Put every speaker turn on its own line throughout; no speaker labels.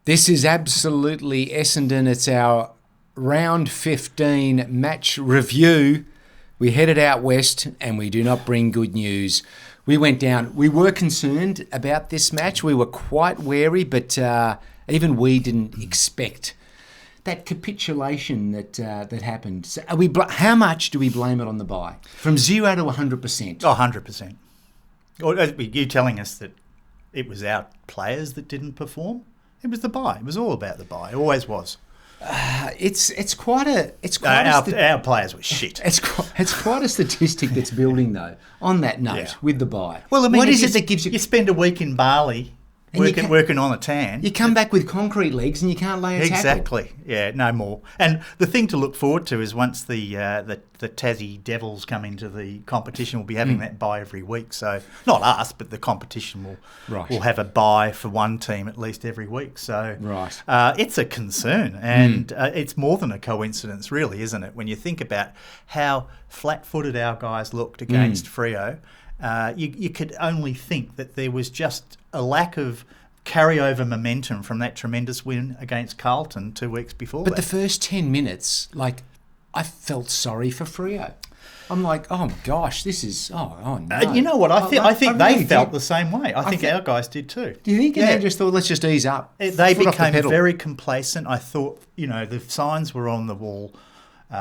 This is absolutely Essendon. It's our round 15 match review. We headed out west and we do not bring good news. We went down. We were concerned about this match. We were quite wary, but even we didn't expect that capitulation that happened. So how much do we blame it on the bye? From 0 to 100%?
Oh, 100%. Or are you telling us that it was our players that didn't perform? It was the bye. It was all about the bye. It always was.
It's quite
our players were shit.
It's quite a statistic that's building though. On that note, with the bye.
Well, I mean,
what is it that gives you?
You spend a week in Bali working on a tan.
You come back with concrete legs and you can't lay a tackle.
Exactly. Yeah, no more. And the thing to look forward to is once the Tassie Devils come into the competition, we'll be having that bye every week. So not us, but the competition will have a bye for one team at least every week. So it's a concern, and it's more than a coincidence, really, isn't it? When you think about how flat-footed our guys looked against Freo, you could only think that there was just a lack of carryover momentum from that tremendous win against Carlton 2 weeks before.
But the first 10 minutes, I felt sorry for Freo. I'm like, oh my gosh, this is no.
You know what? I think they felt the same way. I think our guys did too.
Do you think they just thought, let's just ease up?
They became very complacent. I thought, the signs were on the wall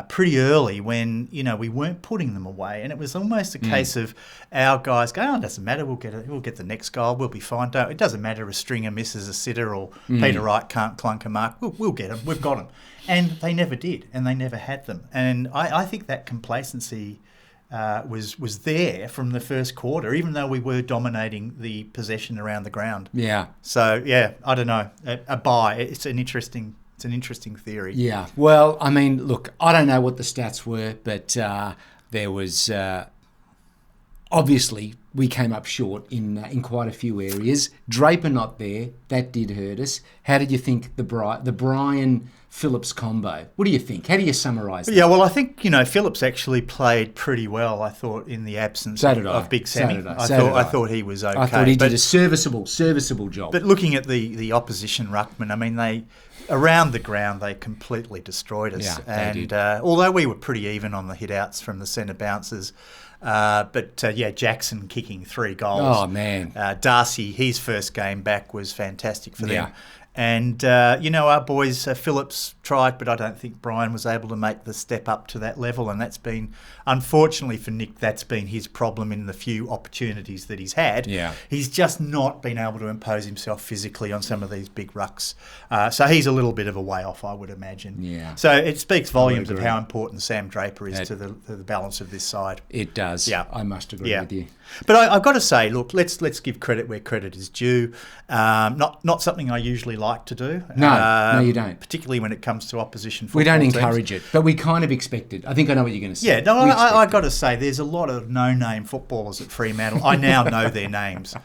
pretty early when, we weren't putting them away. And it was almost a case of our guys going, it doesn't matter, we'll get the next goal, we'll be fine. It doesn't matter if Stringer misses a sitter or Peter Wright can't clunk a mark. We'll get them, we've got them. And they never did, and they never had them. And I think that complacency was there from the first quarter, even though we were dominating the possession around the ground. Yeah. So, I don't know. A bye, it's an interesting theory. Yeah.
Well, I mean, look, I don't know what the stats were, but there was obviously we came up short in quite a few areas. Draper not there, that did hurt us. How did you think the Brian Phillips combo? What do you think? How do you summarise that?
Yeah, well, I think Phillips actually played pretty well. I thought in the absence of Big Sammy, I thought he was okay.
I thought he did a serviceable job.
But looking at the opposition ruckman, I mean around the ground, they completely destroyed us.
Yeah, they did.
Although we were pretty even on the hit-outs from the centre bounces, Jackson kicking 3 goals.
Oh, man.
Darcy, his first game back was fantastic for them. And, our boys, Phillips tried, but I don't think Brian was able to make the step up to that level. And that's been, unfortunately for Nick, that's been his problem in the few opportunities that he's had. Yeah. He's just not been able to impose himself physically on some of these big rucks. So he's a little bit of a way off, I would imagine. Yeah. So it speaks volumes of how important Sam Draper is to the balance of this side.
It does. Yeah. I must agree with you.
But I've got to say, look, let's give credit where credit is due. Not something I usually like to do.
No, you don't.
Particularly when it comes to opposition football.
We don't encourage it, but we kind of expect it. I think I know what you're going to say.
Yeah, no, I've got to say, there's a lot of no-name footballers at Fremantle. I now know their names.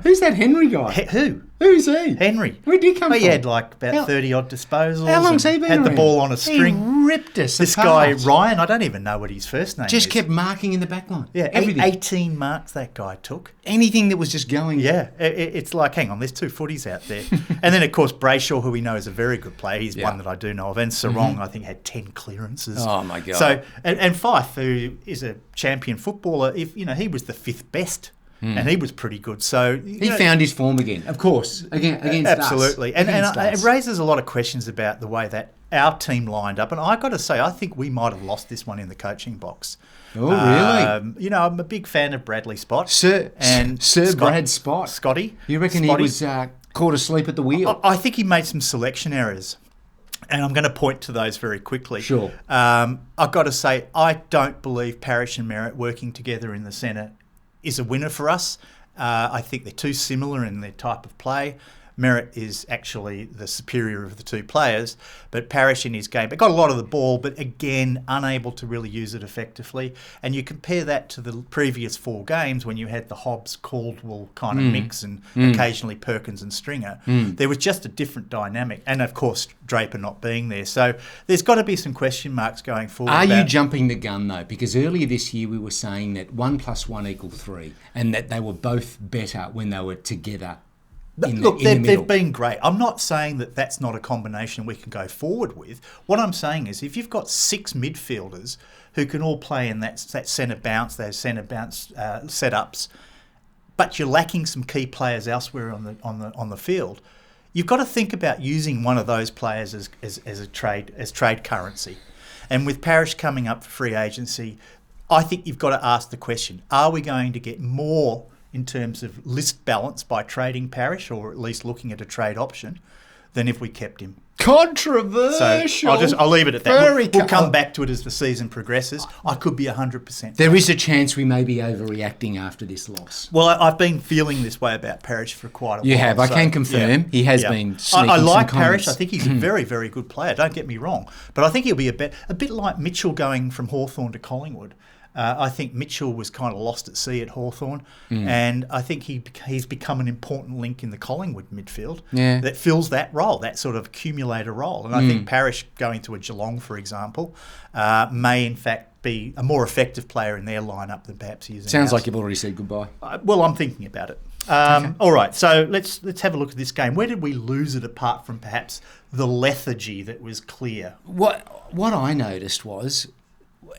Who's that Henry guy?
Who?
Who's he?
Henry.
Where did he come from?
He had about 30-odd disposals.
How long's he been
Had
around?
the ball on a string.
He ripped us
This
apart.
guy, Ryan, I don't even know what his first name is.
Just kept marking in the back line.
Yeah,
everything.
18 marks that guy took.
Anything that was just going.
Yeah, it's like, hang on, there's 2 footies out there. And then, of course, Brayshaw, who we know is a very good player. He's one that I do know of. And Sarong, I think, had 10 clearances.
Oh, my God.
So, and Fife, who is a champion footballer, he was the 5th best. And he was pretty good. So
he found his form again, of course, against
absolutely.
us.
And it raises a lot of questions about the way that our team lined up. And I got to say, I think we might have lost this one in the coaching box.
Oh, really?
I'm a big fan of Bradley Spott.
Sir Brad Spott.
Scotty.
You reckon
Spotty.
he was caught asleep at the wheel?
I think he made some selection errors. And I'm going to point to those very quickly.
Sure.
I've got to say, I don't believe Parrish and Merritt working together in the centre is a winner for us. I think they're too similar in their type of play. Merritt is actually the superior of the 2 players, but Parrish in his game, but got a lot of the ball, but again, unable to really use it effectively. And you compare that to the previous 4 games when you had the Hobbs-Caldwell kind of mix and occasionally Perkins and Stringer. There was just a different dynamic. And, of course, Draper not being there. So there's got to be some question marks going forward.
Are you jumping the gun, though? Because earlier this year we were saying that 1 + 1 = 3 and that they were both better when they were together
Look,
the middle.
they've been great. I'm not saying that that's not a combination we can go forward with. What I'm saying is if you've got 6 midfielders who can all play in that centre bounce, those centre bounce setups, but you're lacking some key players elsewhere on the field, you've got to think about using one of those players as trade currency. And with Parrish coming up for free agency, I think you've got to ask the question: are we going to get more in terms of list balance by trading Parrish, or at least looking at a trade option, than if we kept him?
Controversial.
So I'll leave it at that. We'll come back to it as the season progresses. I could be 100%.
There is a chance we may be overreacting after this loss.
Well, I've been feeling this way about Parrish for quite a while.
You have. I can confirm. He has been sneaking
I like
some
Parrish.
comments.
I think he's a very, very good player. Don't get me wrong. But I think he'll be a bit like Mitchell going from Hawthorn to Collingwood. I think Mitchell was kind of lost at sea at Hawthorn, and I think he's become an important link in the Collingwood midfield that fills that role, that sort of accumulator role. And I think Parrish going to a Geelong, for example, may in fact be a more effective player in their lineup than perhaps he is.
Sounds like you've already said goodbye.
Well, I'm thinking about it. Okay. All right, so let's have a look at this game. Where did we lose it apart from perhaps the lethargy that was clear?
What I noticed was,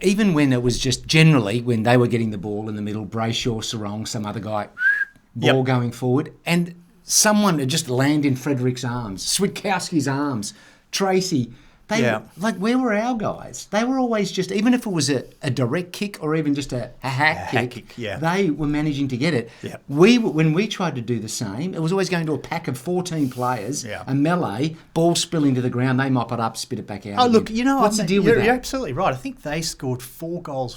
even when it was just generally when they were getting the ball in the middle, Brayshaw, Sarong, some other guy, ball going forward, and someone would just land in Frederick's arms, Switkowski's arms, Tracy. Like, where were our guys? They were always just, even if it was a direct kick or even just a hack kick, they were managing to get it.
Yeah.
When we tried to do the same, it was always going to a pack of 14 players, a melee, ball spilling to the ground, they mop it up, spit it back out.
Oh, look, you know,
what's the deal with that?
You're absolutely right. I think they scored 4 goals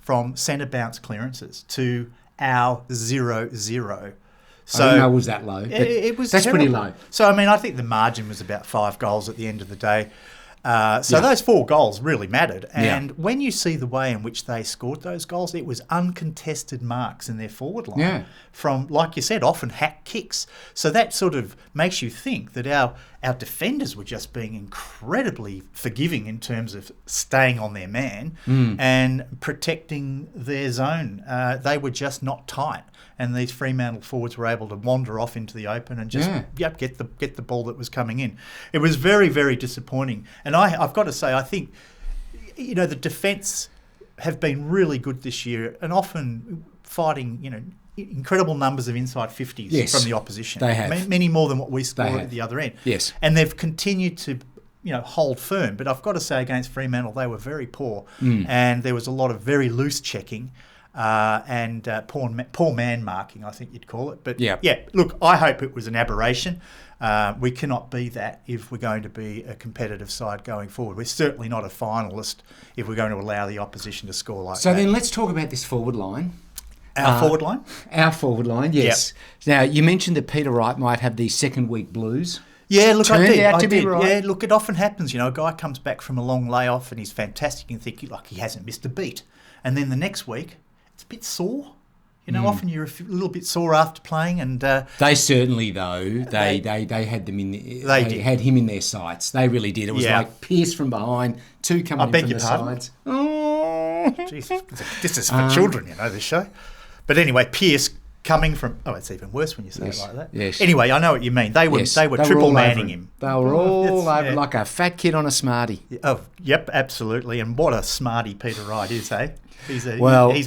from centre bounce clearances to our 0-0. So
I don't know it was that low.
It was
that's
terrible.
pretty low.
So, I mean, I think the margin was about 5 goals at the end of the day. Those 4 goals really mattered. And when you see the way in which they scored those goals, it was uncontested marks in their forward line from, like you said, often hack kicks. So that sort of makes you think that our defenders were just being incredibly forgiving in terms of staying on their man and protecting their zone. They were just not tight. And these Fremantle forwards were able to wander off into the open and just get the ball that was coming in. It was very, very disappointing. And I've got to say, I think, you know, the defence have been really good this year and often fighting, you know, incredible numbers of inside 50s from the opposition.
They have.
Many more than what we scored at the other end.
Yes.
And they've continued to, you know, hold firm. But I've got to say, against Fremantle, they were very poor. And there was a lot of very loose checking. And poor man marking, I think you'd call it. But look, I hope it was an aberration. We cannot be that if we're going to be a competitive side going forward. We're certainly not a finalist if we're going to allow the opposition to score like that.
So then let's talk about this forward line.
Our forward line?
Our forward line, yes. Yep. Now, you mentioned that Peter Wright might have the second week blues.
Yeah, look, I did.
Right.
Yeah, look, it often happens. You know, a guy comes back from a long layoff and he's fantastic and think like he hasn't missed a beat. And then the next week, it's a bit sore. You know, often you're a little bit sore after playing, and
they certainly though they had them in. They had him in their sights. They really did. It was like Pierce from behind, 2 coming in from the sides.
Oh, Jesus, this is for children, you know, this show. But anyway, Pierce coming from. Oh, it's even worse when you say it like that.
Yes.
Anyway, I know what you mean. They were triple manning him.
They were all over like a fat kid on a Smartie.
Oh, yep, absolutely. And what a Smartie Peter Wright is, eh? He's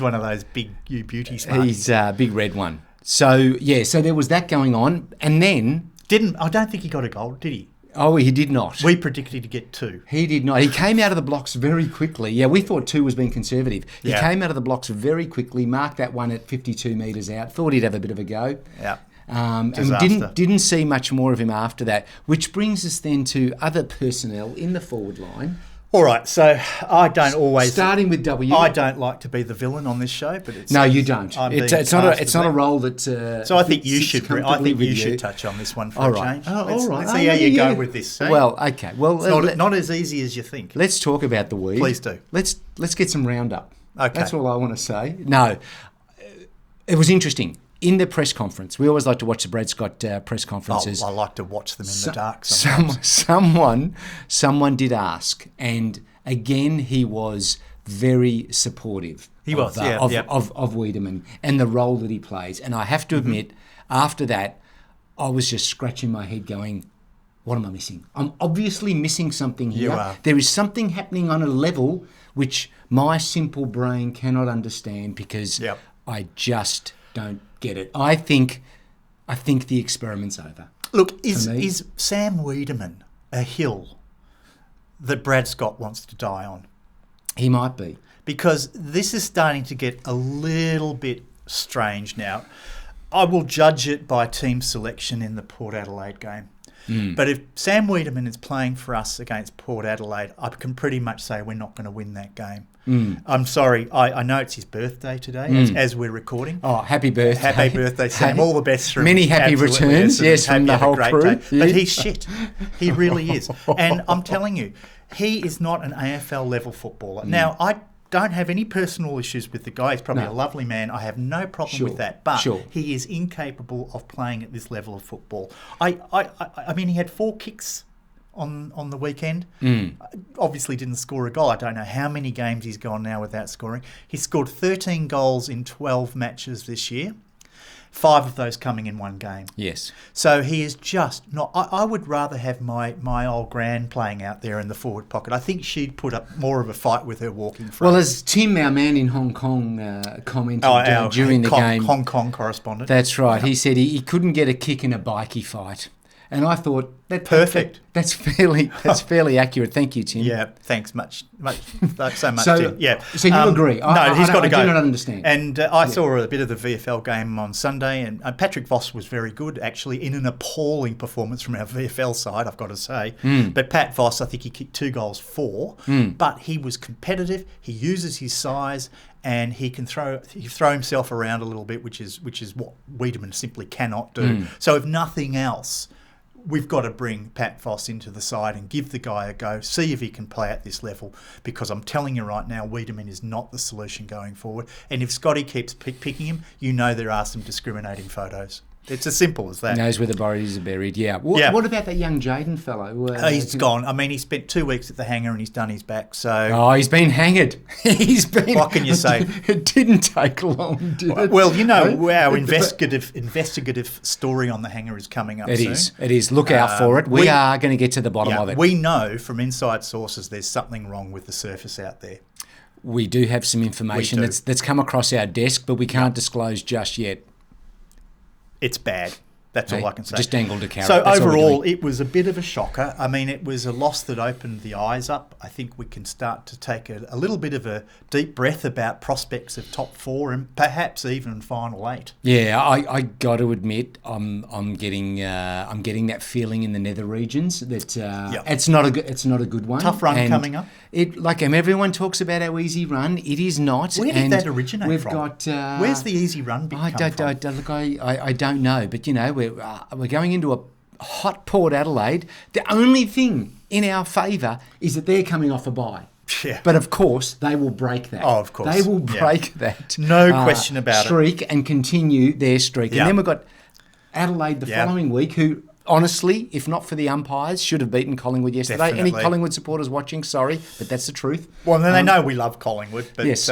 one of those big beauty Smarties.
He's a big red one. So there was that going on, and then
I don't think he got a goal, did he?
Oh, he did not.
We predicted he'd get 2.
He did not. He came out of the blocks very quickly. Yeah, we thought 2 was being conservative. He came out of the blocks very quickly, marked that one at 52 metres out, thought he'd have a bit of a go.
Yeah.
And didn't see much more of him after that, which brings us then to other personnel in the forward line.
All right, so I don't always...
Starting with W.
I don't like to be the villain on this show, but it's...
No, you don't. It's not a role that...
so I think you should touch on this one for a change.
All right.
Let's see how you go with this. Eh?
Well, okay. Well,
it's not as easy as you think.
Let's talk about the weed.
Please do.
Let's get some roundup.
Okay.
That's all I want to say. No, it was interesting. In the press conference, we always like to watch the Brad Scott press conferences.
I like to watch them in the dark
sometimes. Someone did ask, and again, he was very supportive of Wiedemann and the role that he plays. And I have to admit, after that, I was just scratching my head going, what am I missing? I'm obviously missing something here.
You are.
There is something happening on a level which my simple brain cannot understand because I just don't get it. I think the experiment's over.
Look, is Sam Wiedemann a hill that Brad Scott wants to die on?
He might be.
Because this is starting to get a little bit strange now. I will judge it by team selection in the Port Adelaide game. But if Sam Wiedemann is playing for us against Port Adelaide, I can pretty much say we're not going to win that game. I'm sorry. I know it's his birthday today as we're recording.
Oh, happy birthday.
Happy birthday, Sam. All the best from
many happy returns, yes, from the whole crew.
Yeah. But he's shit. He really is. And I'm telling you, he is not an AFL level footballer. Now, I don't have any personal issues with the guy. He's probably a lovely man. I have no problem with that. But he is incapable of playing at this level of football. I mean, he had 4 kicks on the weekend. Obviously didn't score a goal. I don't know how many games he's gone now without scoring. He scored 13 goals in 12 matches this year. 5 of those coming in one game.
Yes.
So he is just not... I would rather have my old gran playing out there in the forward pocket. I think she'd put up more of a fight with her walking front.
Well, as Tim, our man in Hong Kong, commented during the game...
Hong Kong correspondent.
That's right. He said he couldn't get a kick in a bikie fight. And I thought
perfect.
That's fairly accurate. Thank you, Tim.
Yeah, thanks so much.
So,
Tim. Yeah.
So you agree?
No, he's got to go.
I do not understand.
And I saw a bit of the VFL game on Sunday, and Patrick Voss was very good, actually, in an appalling performance from our VFL side, I've got to say. But Pat Voss, I think he kicked 2 goals 4, but he was competitive. He uses his size. And he can throw himself around a little bit, which is what Wiedemann simply cannot do. So if nothing else, we've got to bring Pat Voss into the side and give the guy a go, see if he can play at this level, because I'm telling you right now, Wiedemann is not the solution going forward. And if Scotty keeps picking him, you know there are some discriminating photos. It's as simple as that.
He knows where the bodies are buried, yeah. What about that young Jaden fellow?
He's gone. I mean, he spent 2 weeks at the hangar and he's done his back, so...
Oh, he's been hanged.
What can you say?
It didn't take long, did it?
Well, you know, our investigative story on the hangar is coming up soon.
It is. Look out for it. We are going to get to the bottom of it.
We know from inside sources there's something wrong with the surface out there.
We do have some information that's come across our desk, but we can't disclose just yet.
It's bad. That's all I can say.
Just dangled a carrot.
So overall, it was a bit of a shocker. I mean, it was a loss that opened the eyes up. I think we can start to take a little bit of a deep breath about prospects of top 4 and perhaps even final 8.
Yeah, I got to admit, I'm getting that feeling in the nether regions that it's not a good one.
Tough run coming up.
Everyone talks about our easy run. It is not.
Where did that originate from? Where's the easy run come from?
Look, I don't know, but you know, we're going into a hot Port Adelaide. The only thing in our favour is that they're coming off a bye.
Yeah.
But of course, they will break that.
Oh, of course.
They will break that.
No question about
streak and continue their streak. And then we've got Adelaide the following week, who, honestly, if not for the umpires, should have beaten Collingwood yesterday.
Definitely.
Any Collingwood supporters watching, sorry, but that's the truth.
Well, then they know we love Collingwood. But,
yes.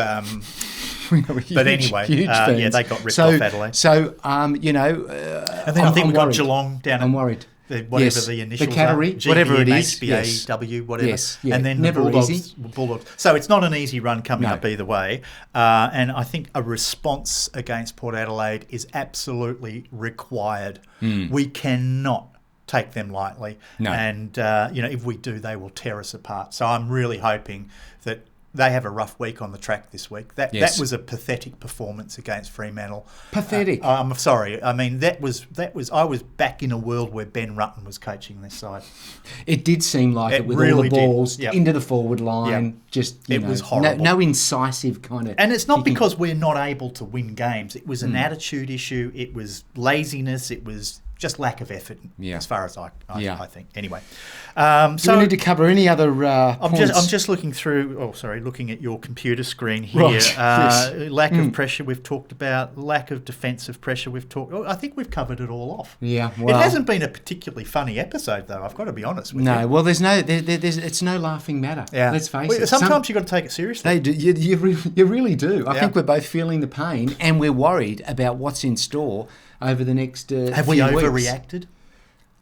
But anyway, they got ripped off Adelaide.
So, you know...
and then I think we got Geelong down.
I'm worried.
Whatever the initials
the Cattery,
are.
whatever it is.
HBAW, whatever.
Yes, yeah.
And then
Never
the Bulldogs. So it's not an easy run coming up either way. And I think a response against Port Adelaide is absolutely required. We cannot take them lightly.
No.
And, if we do, they will tear us apart. So I'm really hoping that they have a rough week on the track this week. That was a pathetic performance against Fremantle.
Pathetic.
I'm sorry. I mean, that was. I was back in a world where Ben Rutten was coaching this side.
It did seem like it with
really
all the balls into the forward line.
Yep.
Just
it was horrible.
No incisive kind of.
And it's not because we're not able to win games. It was an attitude issue. It was laziness. It was just lack of effort, as far as I think. Anyway,
so we need to cover any other points?
I'm just looking through. Looking at your computer screen here.
Right.
Lack of pressure we've talked about. Lack of defensive pressure we've talked. I think we've covered it all off.
Yeah,
it hasn't been a particularly funny episode though. I've got to be honest with you.
No, well, there's it's no laughing matter.
Yeah.
Let's face it.
Sometimes you've got to take it seriously.
They do. You really do. I think we're both feeling the pain, and we're worried about what's in store over the next
Have we
few weeks.
overreacted?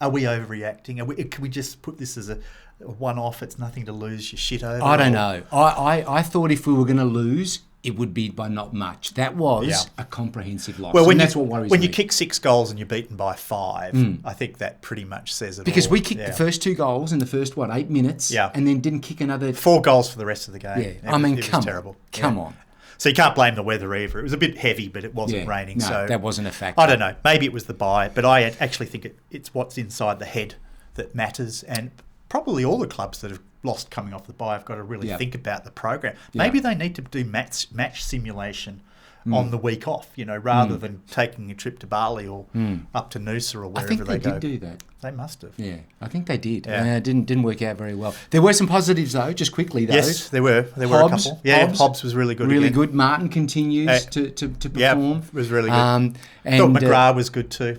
Are we overreacting? Can we just put this as a one-off? It's nothing to lose your shit over.
I don't know. I thought if we were going to lose, it would be by not much. That was a comprehensive loss.
Well,
that's what worries me.
When you kick 6 goals and you're beaten by 5, I think that pretty much says it
because
all.
we kicked the first 2 goals in the first 8 minutes, and then didn't kick another
4 goals for the rest of the game.
Yeah, it was terrible. Come on.
So you can't blame the weather either. It was a bit heavy, but it wasn't raining.
No,
so
that wasn't a factor.
I don't know. Maybe it was the bye, but I actually think it's what's inside the head that matters, and probably all the clubs that have lost coming off the bye have got to really think about the program. Maybe they need to do match simulation on the week off, rather than taking a trip to Bali or up to Noosa or wherever they go.
I think they did do that.
They must have.
Yeah, I think they did.
Yeah.
It didn't work out very well. There were some positives though, just quickly though.
Yes, there were. There were a couple. Yeah, Hobbs was really good.
Really
again.
good. Martin continues to perform.
Yeah, was really good.
And
thought McGrath was good too.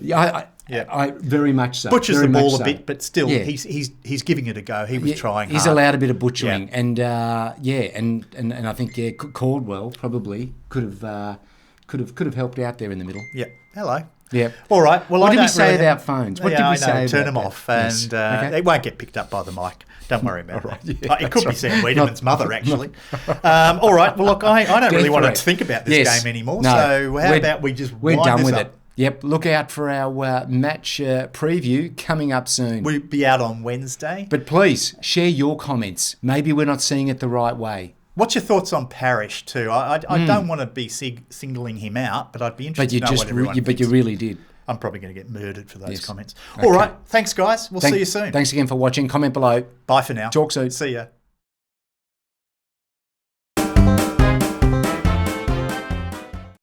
I very much so.
Butchers
very
the ball
so.
a bit, but still, he's giving it a go. He was trying.
He's
hard.
allowed a bit of butchering, and I think Caldwell probably could have helped out there in the middle.
Yeah. Hello.
Yeah.
All right. Well,
what did we say about phones? What did we say about
turn them
that?
off, and it won't get picked up by the mic. Don't worry about that. It could be Sam Wiedemann's mother, actually. All right. Well, look, I don't really want to think about this game anymore. No, so how about we just
we're done with
up?
it. Yep. Look out for our match preview coming up soon.
We'll be out on Wednesday.
But please share your comments. Maybe we're not seeing it the right way.
What's your thoughts on Parrish too? I don't want to be singling him out, but I'd be interested to know what everyone thinks.
But you really did.
I'm probably going to get murdered for those comments. Okay. All right. Thanks, guys. We'll see you soon.
Thanks again for watching. Comment below.
Bye for now.
Talk soon.
See ya.